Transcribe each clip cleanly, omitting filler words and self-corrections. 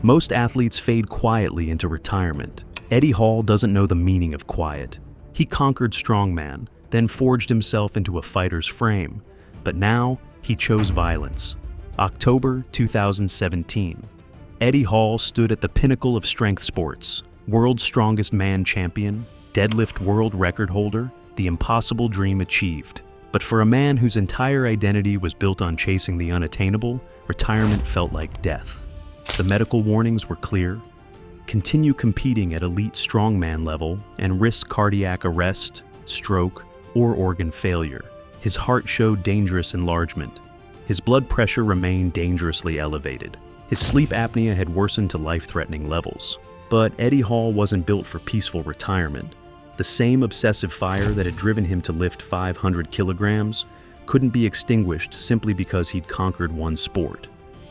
Most athletes fade quietly into retirement. Eddie Hall doesn't know the meaning of quiet. He conquered Strongman, then forged himself into a fighter's frame. But now, he chose violence. October 2017. Eddie Hall stood at the pinnacle of strength sports, world's strongest man champion, deadlift world record holder, the impossible dream achieved. But for a man whose entire identity was built on chasing the unattainable, retirement felt like death. The medical warnings were clear. Continue competing at elite strongman level and risk cardiac arrest, stroke, or organ failure. His heart showed dangerous enlargement. His blood pressure remained dangerously elevated. His sleep apnea had worsened to life-threatening levels. But Eddie Hall wasn't built for peaceful retirement. The same obsessive fire that had driven him to lift 500 kilograms couldn't be extinguished simply because he'd conquered one sport.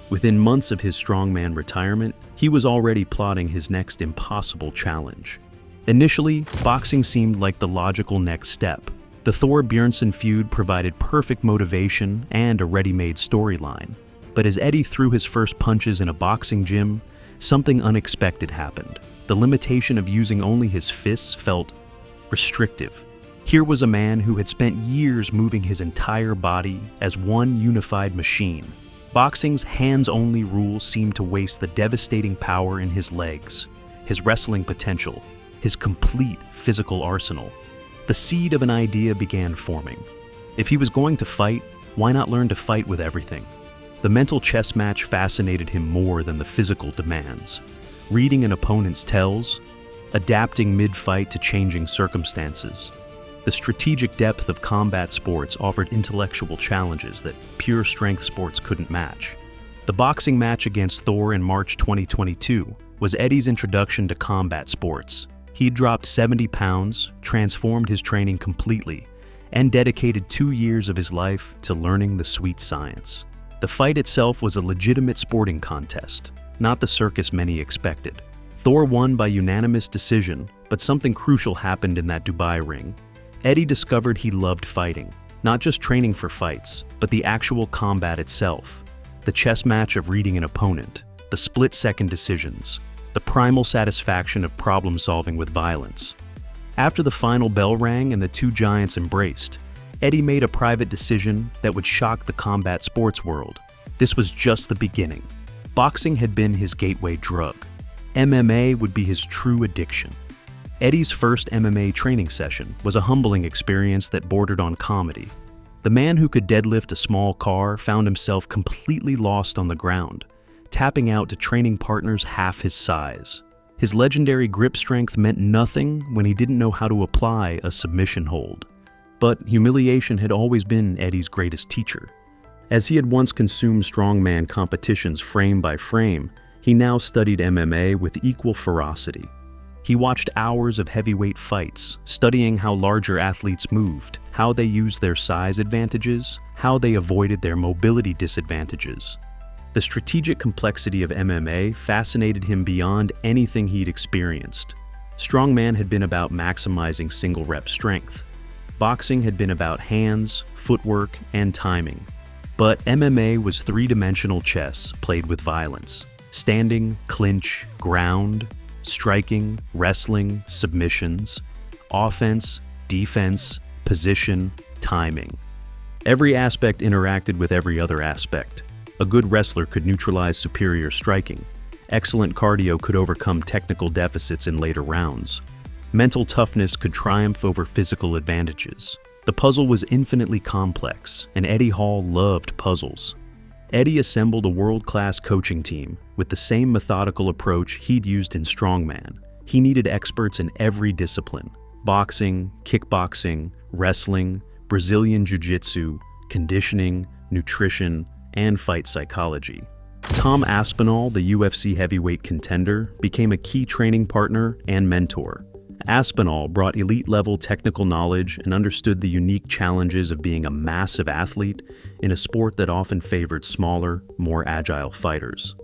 Within months of his strongman retirement, he was already plotting his next impossible challenge. Initially, boxing seemed like the logical next step. The Thor Bjornsson feud provided perfect motivation and a ready-made storyline. But as Eddie threw his first punches in a boxing gym, something unexpected happened. The limitation of using only his fists felt restrictive. Here was a man who had spent years moving his entire body as one unified machine. Boxing's hands-only rule seemed to waste the devastating power in his legs, his wrestling potential, his complete physical arsenal. The seed of an idea began forming. If he was going to fight, why not learn to fight with everything? The mental chess match fascinated him more than the physical demands. Reading an opponent's tells, adapting mid-fight to changing circumstances. The strategic depth of combat sports offered intellectual challenges that pure strength sports couldn't match. The boxing match against Thor in March 2022 was Eddie's introduction to combat sports. He'd dropped 70 pounds, transformed his training completely, and dedicated 2 years of his life to learning the sweet science. The fight itself was a legitimate sporting contest, not the circus many expected. Thor won by unanimous decision, but something crucial happened in that Dubai ring. Eddie discovered he loved fighting, not just training for fights, but the actual combat itself. The chess match of reading an opponent, the split-second decisions, the primal satisfaction of problem-solving with violence. After the final bell rang and the two giants embraced, Eddie made a private decision that would shock the combat sports world. This was just the beginning. Boxing had been his gateway drug. MMA would be his true addiction. Eddie's first MMA training session was a humbling experience that bordered on comedy. The man who could deadlift a small car found himself completely lost on the ground, tapping out to training partners half his size. His legendary grip strength meant nothing when he didn't know how to apply a submission hold. But humiliation had always been Eddie's greatest teacher. As he had once consumed strongman competitions frame by frame, he now studied MMA with equal ferocity. He watched hours of heavyweight fights, studying how larger athletes moved, how they used their size advantages, how they avoided their mobility disadvantages. The strategic complexity of MMA fascinated him beyond anything he'd experienced. Strongman had been about maximizing single-rep strength. Boxing had been about hands, footwork, and timing. But MMA was three-dimensional chess played with violence. Standing, clinch, ground, striking, wrestling, submissions, offense, defense, position, timing. Every aspect interacted with every other aspect. A good wrestler could neutralize superior striking. Excellent cardio could overcome technical deficits in later rounds. Mental toughness could triumph over physical advantages. The puzzle was infinitely complex, and Eddie Hall loved puzzles. Eddie assembled a world-class coaching team with the same methodical approach he'd used in Strongman. He needed experts in every discipline: boxing, kickboxing, wrestling, Brazilian jiu-jitsu, conditioning, nutrition, and fight psychology. Tom Aspinall, the UFC heavyweight contender, became a key training partner and mentor. Aspinall brought elite-level technical knowledge and understood the unique challenges of being a massive athlete in a sport that often favored smaller, more agile fighters.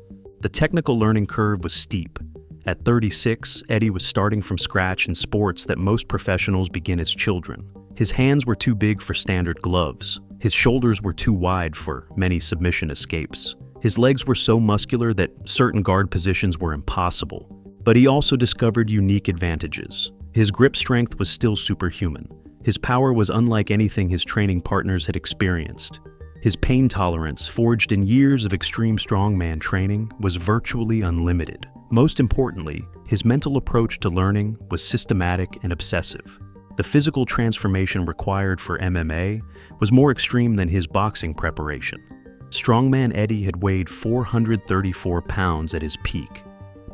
The technical learning curve was steep. At 36, Eddie was starting from scratch in sports that most professionals begin as children. His hands were too big for standard gloves. His shoulders were too wide for many submission escapes. His legs were so muscular that certain guard positions were impossible. But he also discovered unique advantages. His grip strength was still superhuman. His power was unlike anything his training partners had experienced. His pain tolerance, forged in years of extreme strongman training, was virtually unlimited. Most importantly, his mental approach to learning was systematic and obsessive. The physical transformation required for MMA was more extreme than his boxing preparation. Strongman Eddie had weighed 434 pounds at his peak.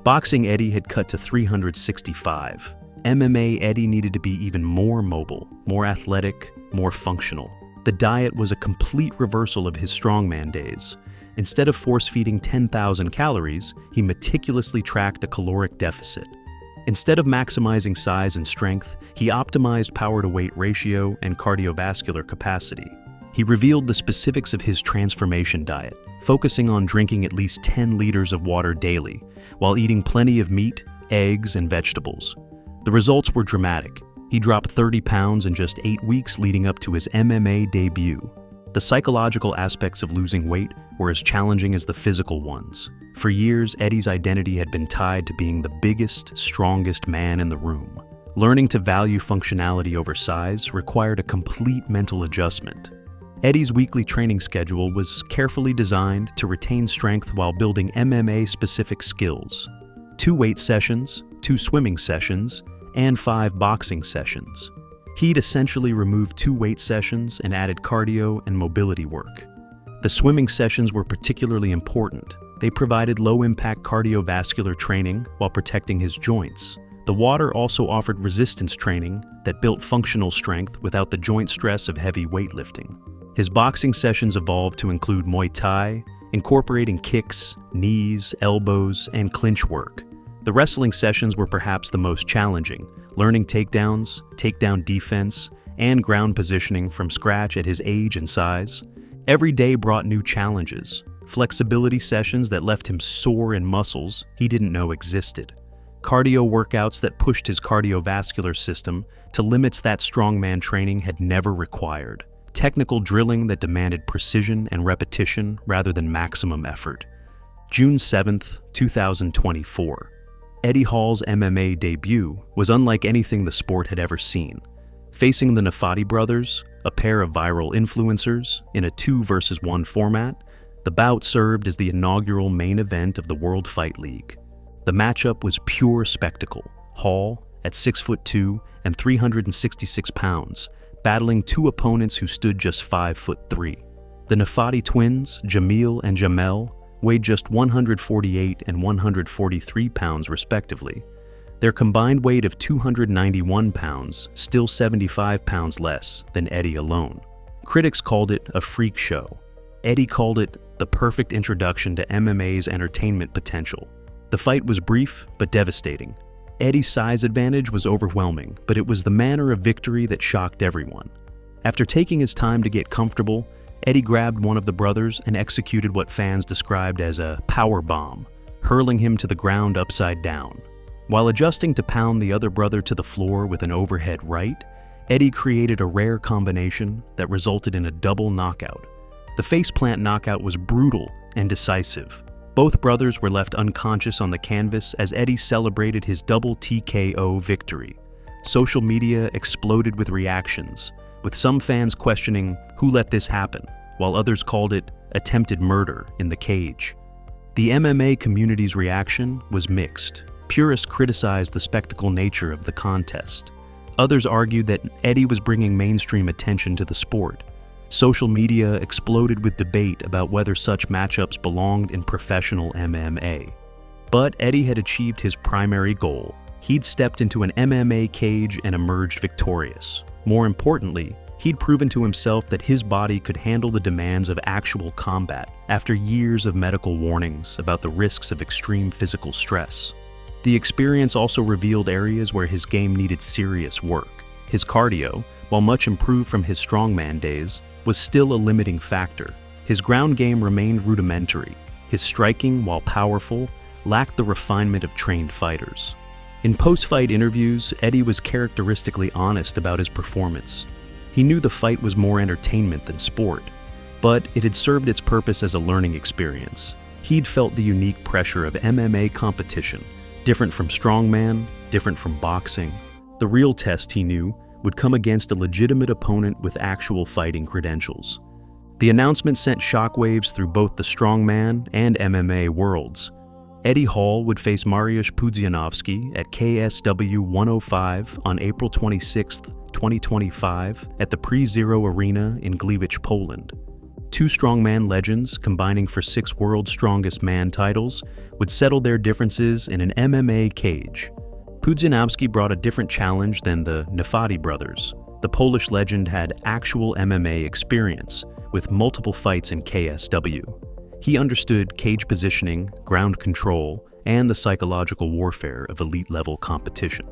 Boxing Eddie had cut to 365. MMA Eddie needed to be even more mobile, more athletic, more functional. The diet was a complete reversal of his strongman days. Instead of force-feeding 10,000 calories, he meticulously tracked a caloric deficit. Instead of maximizing size and strength, he optimized power-to-weight ratio and cardiovascular capacity. He revealed the specifics of his transformation diet, focusing on drinking at least 10 liters of water daily, while eating plenty of meat, eggs, and vegetables. The results were dramatic. He dropped 30 pounds in just 8 weeks leading up to his MMA debut. The psychological aspects of losing weight were as challenging as the physical ones. For years, Eddie's identity had been tied to being the biggest, strongest man in the room. Learning to value functionality over size required a complete mental adjustment. Eddie's weekly training schedule was carefully designed to retain strength while building MMA-specific skills. 2 weight sessions, 2 swimming sessions, and 5 boxing sessions. He'd essentially removed 2 weight sessions and added cardio and mobility work. The swimming sessions were particularly important. They provided low-impact cardiovascular training while protecting his joints. The water also offered resistance training that built functional strength without the joint stress of heavy weightlifting. His boxing sessions evolved to include Muay Thai, incorporating kicks, knees, elbows, and clinch work. The wrestling sessions were perhaps the most challenging, learning takedowns, takedown defense, and ground positioning from scratch at his age and size. Every day brought new challenges, flexibility sessions that left him sore in muscles he didn't know existed, cardio workouts that pushed his cardiovascular system to limits that strongman training had never required, technical drilling that demanded precision and repetition rather than maximum effort. June 7, 2024. Eddie Hall's MMA debut was unlike anything the sport had ever seen. Facing the Nafati brothers, a pair of viral influencers, in a 2 versus 1 format, the bout served as the inaugural main event of the World Fight League. The matchup was pure spectacle. Hall, at 6'2" and 366 pounds, battling 2 opponents who stood just 5'3". The Nafati twins, Jamil and Jamel, weighed just 148 and 143 pounds respectively. Their combined weight of 291 pounds, still 75 pounds less than Eddie alone. Critics called it a freak show. Eddie called it the perfect introduction to MMA's entertainment potential. The fight was brief but devastating. Eddie's size advantage was overwhelming, but it was the manner of victory that shocked everyone. After taking his time to get comfortable, Eddie grabbed one of the brothers and executed what fans described as a power bomb, hurling him to the ground upside down. While adjusting to pound the other brother to the floor with an overhead right, Eddie created a rare combination that resulted in a double knockout. The faceplant knockout was brutal and decisive. Both brothers were left unconscious on the canvas as Eddie celebrated his double TKO victory. Social media exploded with reactions, with some fans questioning who let this happen, while others called it attempted murder in the cage. The MMA community's reaction was mixed. Purists criticized the spectacle nature of the contest. Others argued that Eddie was bringing mainstream attention to the sport. Social media exploded with debate about whether such matchups belonged in professional MMA. But Eddie had achieved his primary goal. He'd stepped into an MMA cage and emerged victorious. More importantly, he'd proven to himself that his body could handle the demands of actual combat after years of medical warnings about the risks of extreme physical stress. The experience also revealed areas where his game needed serious work. His cardio, while much improved from his strongman days, was still a limiting factor. His ground game remained rudimentary. His striking, while powerful, lacked the refinement of trained fighters. In post-fight interviews, Eddie was characteristically honest about his performance. He knew the fight was more entertainment than sport. but it had served its purpose as a learning experience. He'd felt the unique pressure of MMA competition, different from strongman, different from boxing. The real test, he knew, would come against a legitimate opponent with actual fighting credentials. The announcement sent shockwaves through both the strongman and MMA worlds. Eddie Hall would face Mariusz Pudzianowski at KSW 105 on April 26, 2025, at the Pre-Zero Arena in Gliwice, Poland. Two strongman legends, combining for 6 World's Strongest Man titles, would settle their differences in an MMA cage. Pudzianowski brought a different challenge than the Nafati brothers. The Polish legend had actual MMA experience, with multiple fights in KSW. He understood cage positioning, ground control, and the psychological warfare of elite-level competition.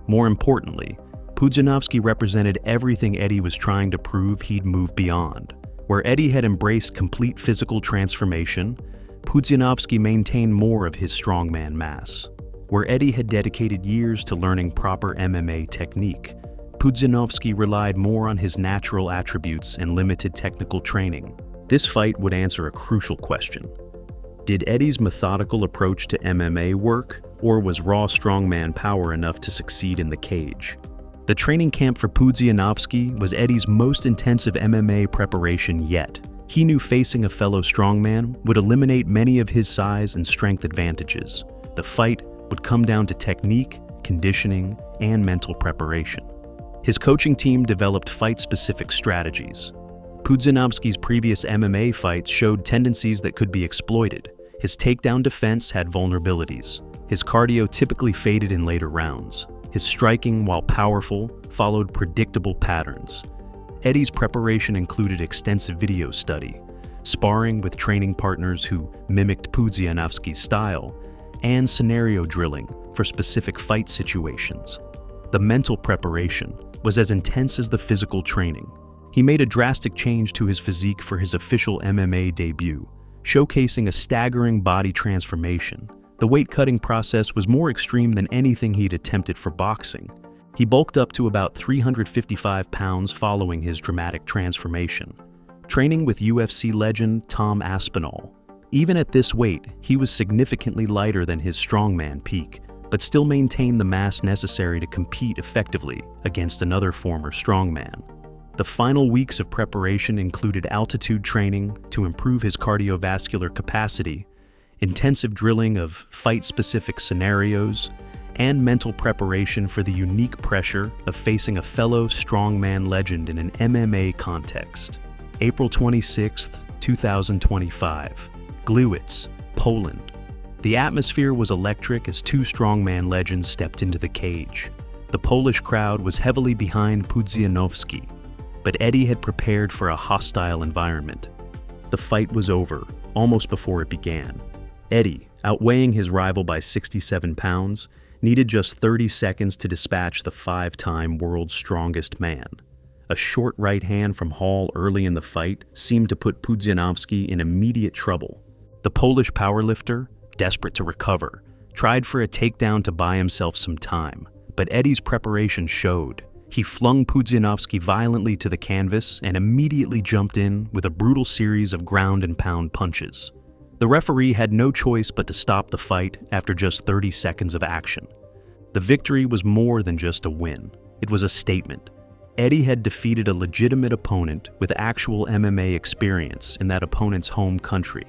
More importantly, Pudzianowski represented everything Eddie was trying to prove he'd move beyond. Where Eddie had embraced complete physical transformation, Pudzianowski maintained more of his strongman mass. Where Eddie had dedicated years to learning proper MMA technique, Pudzianowski relied more on his natural attributes and limited technical training. This fight would answer a crucial question. Did Eddie's methodical approach to MMA work, or was raw strongman power enough to succeed in the cage? The training camp for Pudzianowski was Eddie's most intensive MMA preparation yet. He knew facing a fellow strongman would eliminate many of his size and strength advantages. The fight would come down to technique, conditioning, and mental preparation. His coaching team developed fight-specific strategies. Pudzianowski's previous MMA fights showed tendencies that could be exploited. His takedown defense had vulnerabilities. His cardio typically faded in later rounds. His striking, while powerful, followed predictable patterns. Eddie's preparation included extensive video study, sparring with training partners who mimicked Pudzianowski's style, and scenario drilling for specific fight situations. The mental preparation was as intense as the physical training. He made a drastic change to his physique for his official MMA debut, showcasing a staggering body transformation. The weight-cutting process was more extreme than anything he'd attempted for boxing. He bulked up to about 355 pounds following his dramatic transformation, training with UFC legend Tom Aspinall. Even at this weight, he was significantly lighter than his strongman peak, but still maintained the mass necessary to compete effectively against another former strongman. The final weeks of preparation included altitude training to improve his cardiovascular capacity, intensive drilling of fight-specific scenarios, and mental preparation for the unique pressure of facing a fellow strongman legend in an MMA context. April 26, 2025, Gliwice, Poland. The atmosphere was electric as two strongman legends stepped into the cage. The Polish crowd was heavily behind Pudzianowski, but Eddie had prepared for a hostile environment. The fight was over, almost before it began. Eddie, outweighing his rival by 67 pounds, needed just 30 seconds to dispatch the 5-time world's strongest man. A short right hand from Hall early in the fight seemed to put Pudzianowski in immediate trouble. The Polish powerlifter, desperate to recover, tried for a takedown to buy himself some time, but Eddie's preparation showed. He flung Pudzianowski violently to the canvas and immediately jumped in with a brutal series of ground-and-pound punches. The referee had no choice but to stop the fight after just 30 seconds of action. The victory was more than just a win. It was a statement. Eddie had defeated a legitimate opponent with actual MMA experience in that opponent's home country,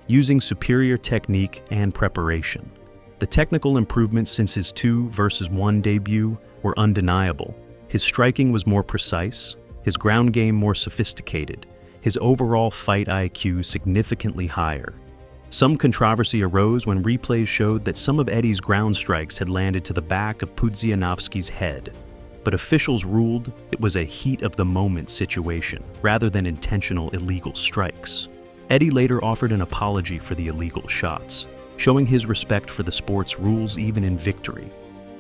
using superior technique and preparation. The technical improvements since his 2-versus-1 debut were undeniable. His striking was more precise, his ground game more sophisticated, his overall fight IQ significantly higher. Some controversy arose when replays showed that some of Eddie's ground strikes had landed to the back of Pudzianowski's head, but officials ruled it was a heat-of-the-moment situation rather than intentional illegal strikes. Eddie later offered an apology for the illegal shots, showing his respect for the sport's rules even in victory.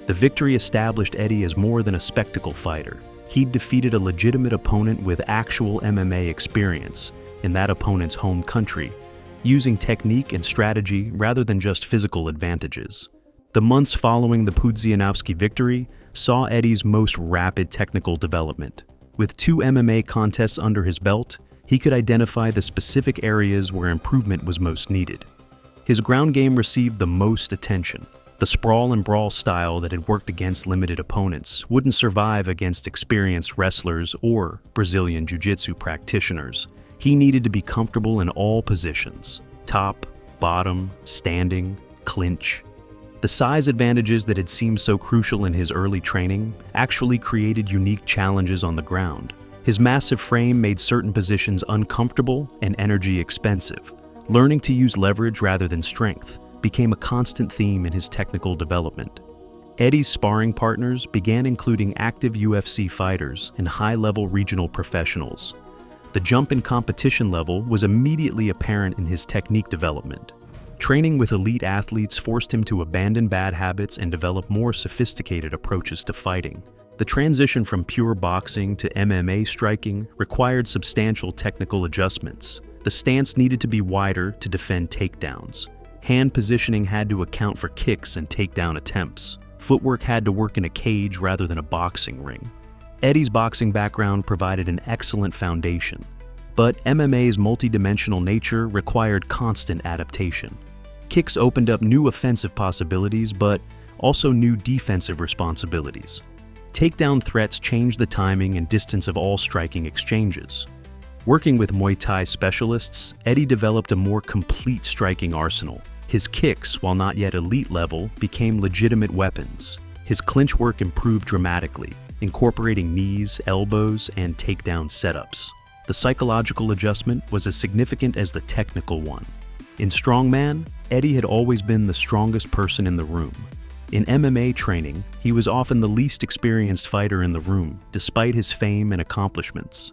The victory established Eddie as more than a spectacle fighter. He'd defeated a legitimate opponent with actual MMA experience in that opponent's home country, using technique and strategy rather than just physical advantages. The months following the Pudzianowski victory saw Eddie's most rapid technical development. With 2 MMA contests under his belt, He could identify the specific areas where improvement was most needed. His ground game received the most attention. The sprawl and brawl style that had worked against limited opponents wouldn't survive against experienced wrestlers or Brazilian Jiu-Jitsu practitioners. He needed to be comfortable in all positions: top, bottom, standing, clinch. The size advantages that had seemed so crucial in his early training actually created unique challenges on the ground. His massive frame made certain positions uncomfortable and energy expensive. Learning to use leverage rather than strength became a constant theme in his technical development. Eddie's sparring partners began including active UFC fighters and high-level regional professionals. The jump in competition level was immediately apparent in his technique development. Training with elite athletes forced him to abandon bad habits and develop more sophisticated approaches to fighting. The transition from pure boxing to MMA striking required substantial technical adjustments. The stance needed to be wider to defend takedowns. Hand positioning had to account for kicks and takedown attempts. Footwork had to work in a cage rather than a boxing ring. Eddie's boxing background provided an excellent foundation, but MMA's multidimensional nature required constant adaptation. Kicks opened up new offensive possibilities, but also new defensive responsibilities. Takedown threats changed the timing and distance of all striking exchanges. Working with Muay Thai specialists, Eddie developed a more complete striking arsenal. His kicks, while not yet elite level, became legitimate weapons. His clinch work improved dramatically, incorporating knees, elbows, and takedown setups. The psychological adjustment was as significant as the technical one. In Strongman, Eddie had always been the strongest person in the room. In MMA training, he was often the least experienced fighter in the room, despite his fame and accomplishments.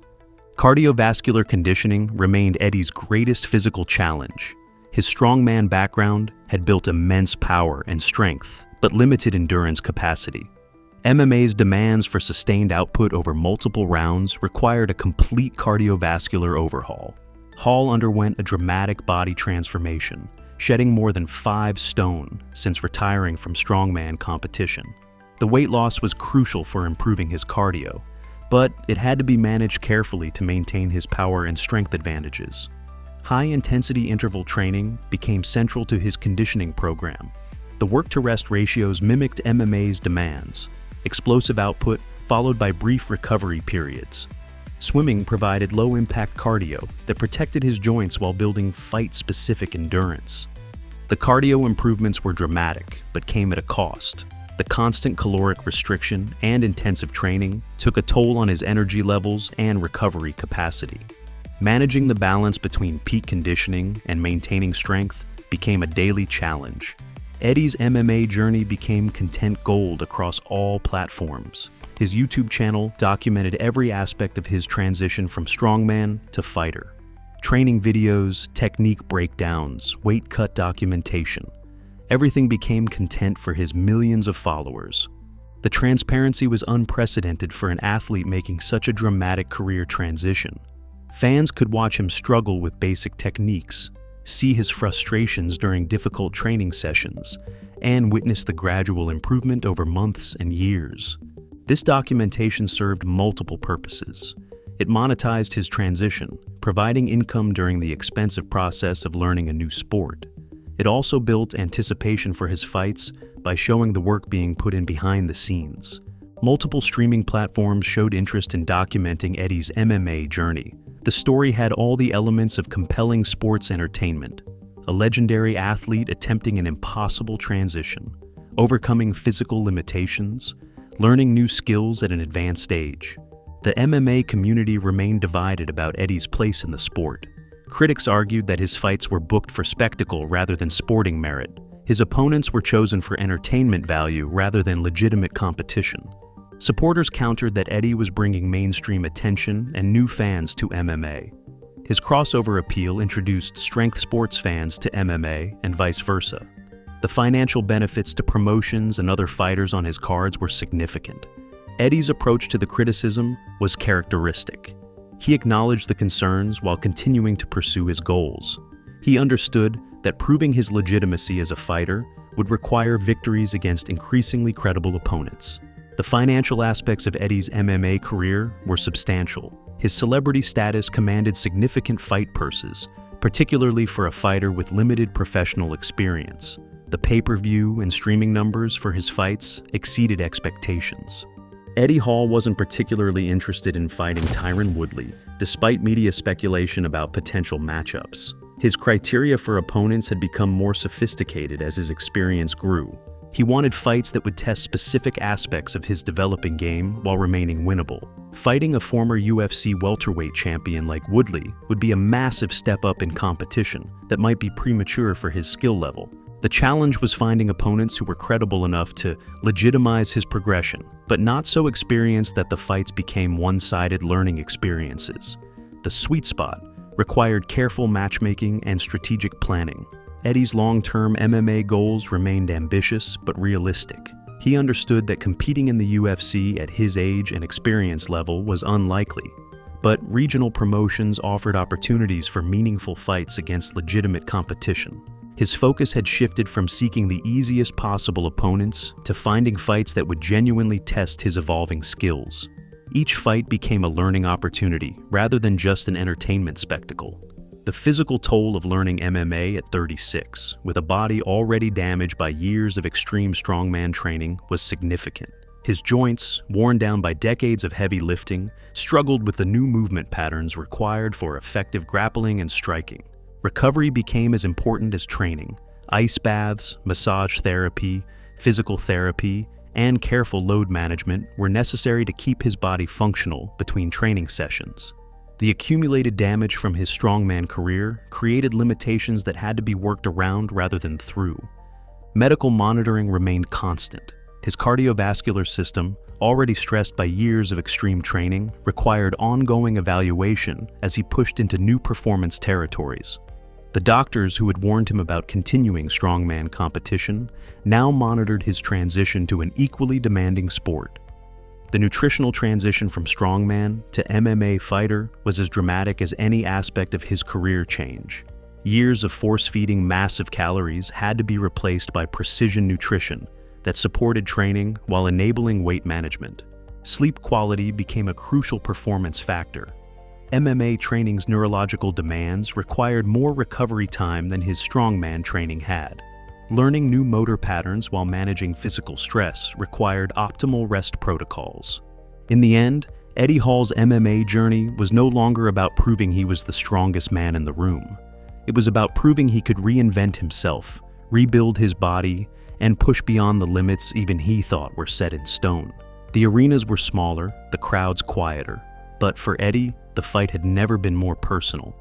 Cardiovascular conditioning remained Eddie's greatest physical challenge. His strongman background had built immense power and strength, but limited endurance capacity. MMA's demands for sustained output over multiple rounds required a complete cardiovascular overhaul. Hall underwent a dramatic body transformation, shedding more than 5 stone since retiring from strongman competition. The weight loss was crucial for improving his cardio, but it had to be managed carefully to maintain his power and strength advantages. High-intensity interval training became central to his conditioning program. The work-to-rest ratios mimicked MMA's demands: explosive output followed by brief recovery periods. Swimming provided low-impact cardio that protected his joints while building fight-specific endurance. The cardio improvements were dramatic, but came at a cost. The constant caloric restriction and intensive training took a toll on his energy levels and recovery capacity. Managing the balance between peak conditioning and maintaining strength became a daily challenge. Eddie's MMA journey became content gold across all platforms. His YouTube channel documented every aspect of his transition from strongman to fighter. Training videos, technique breakdowns, weight cut documentation. Everything became content for his millions of followers. The transparency was unprecedented for an athlete making such a dramatic career transition. Fans could watch him struggle with basic techniques, see his frustrations during difficult training sessions, and witness the gradual improvement over months and years. This documentation served multiple purposes. It monetized his transition, providing income during the expensive process of learning a new sport. It also built anticipation for his fights by showing the work being put in behind the scenes. Multiple streaming platforms showed interest in documenting Eddie's MMA journey. The story had all the elements of compelling sports entertainment: a legendary athlete attempting an impossible transition, overcoming physical limitations, learning new skills at an advanced age. The MMA community remained divided about Eddie's place in the sport. Critics argued that his fights were booked for spectacle rather than sporting merit. His opponents were chosen for entertainment value rather than legitimate competition. Supporters countered that Eddie was bringing mainstream attention and new fans to MMA. His crossover appeal introduced strength sports fans to MMA and vice versa. The financial benefits to promotions and other fighters on his cards were significant. Eddie's approach to the criticism was characteristic. He acknowledged the concerns while continuing to pursue his goals. He understood that proving his legitimacy as a fighter would require victories against increasingly credible opponents. The financial aspects of Eddie's MMA career were substantial. His celebrity status commanded significant fight purses, particularly for a fighter with limited professional experience. The pay-per-view and streaming numbers for his fights exceeded expectations. Eddie Hall wasn't particularly interested in fighting Tyron Woodley, despite media speculation about potential matchups. His criteria for opponents had become more sophisticated as his experience grew. He wanted fights that would test specific aspects of his developing game while remaining winnable. Fighting a former UFC welterweight champion like Woodley would be a massive step up in competition that might be premature for his skill level. The challenge was finding opponents who were credible enough to legitimize his progression, but not so experienced that the fights became one-sided learning experiences. The sweet spot required careful matchmaking and strategic planning. Eddie's long-term MMA goals remained ambitious but realistic. He understood that competing in the UFC at his age and experience level was unlikely, but regional promotions offered opportunities for meaningful fights against legitimate competition. His focus had shifted from seeking the easiest possible opponents to finding fights that would genuinely test his evolving skills. Each fight became a learning opportunity rather than just an entertainment spectacle. The physical toll of learning MMA at 36, with a body already damaged by years of extreme strongman training, was significant. His joints, worn down by decades of heavy lifting, struggled with the new movement patterns required for effective grappling and striking. Recovery became as important as training. Ice baths, massage therapy, physical therapy, and careful load management were necessary to keep his body functional between training sessions. The accumulated damage from his strongman career created limitations that had to be worked around rather than through. Medical monitoring remained constant. His cardiovascular system, already stressed by years of extreme training, required ongoing evaluation as he pushed into new performance territories. The doctors who had warned him about continuing strongman competition now monitored his transition to an equally demanding sport. The nutritional transition from strongman to MMA fighter was as dramatic as any aspect of his career change. Years of force-feeding massive calories had to be replaced by precision nutrition that supported training while enabling weight management. Sleep quality became a crucial performance factor. MMA training's neurological demands required more recovery time than his strongman training had. Learning new motor patterns while managing physical stress required optimal rest protocols. In the end, Eddie Hall's MMA journey was no longer about proving he was the strongest man in the room. It was about proving he could reinvent himself, rebuild his body, and push beyond the limits even he thought were set in stone. The arenas were smaller, the crowds quieter, but for Eddie, the fight had never been more personal.